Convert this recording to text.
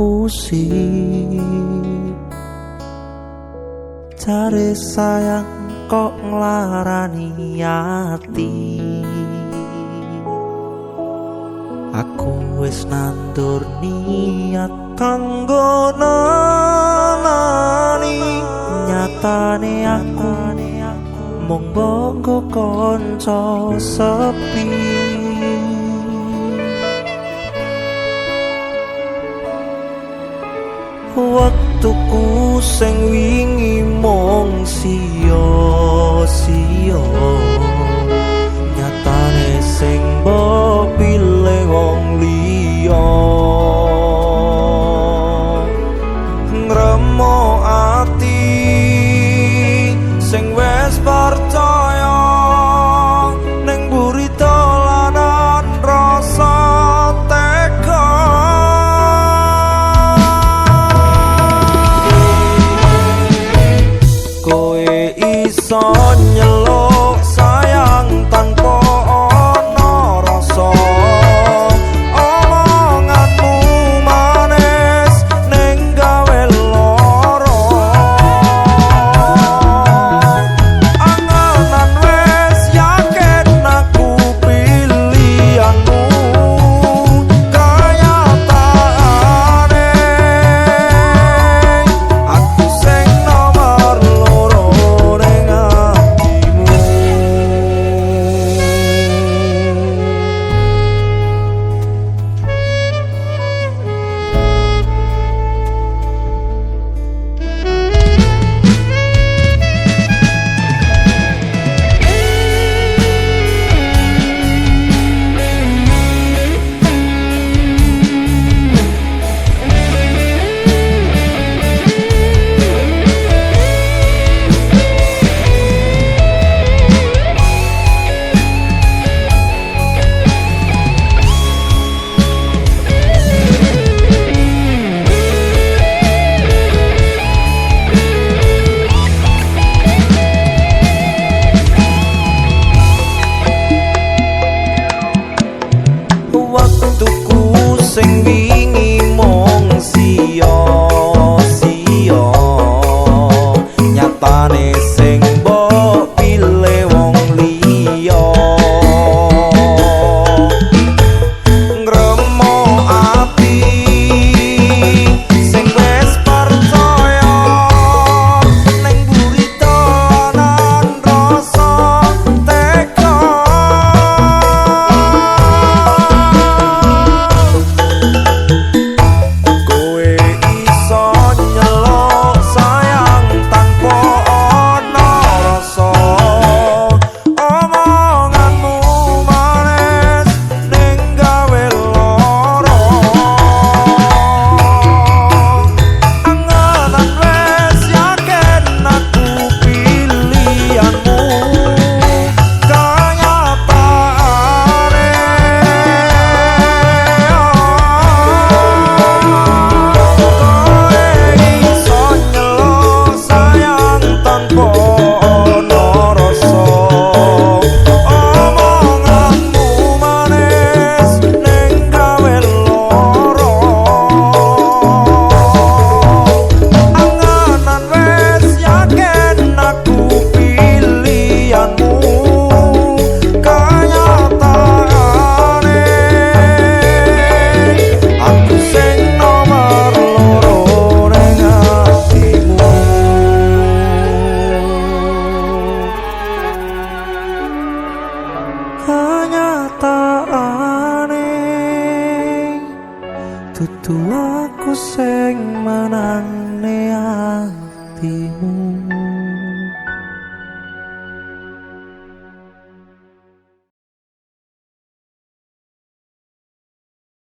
ngapusi cari sayang kok nglarani ati. Aku wis nandur niat kanggo nenani, nyatane aku mung bongo kanca sepi. Waktuku sing wingi mung sia-sia, nyatane sing mbok pilih wong liya. Ngremok ati sing wis percaya ning mburi dolanan rasa teka. Koe iso nyeluk sayang tanpa ana rasa, omonganmu manis ning gawe lara. Anganan wis yakin aku pilihanmu, kayatane aku sing nomor loro ning atimu. Waktuku sing wingi mung sia-sia, nyatane sing mbok pilih wong liya. Ngremok ati sing wis percaya ning mburi dolanan rasa teka. Kenyataane dudu aku sing menangne atimu.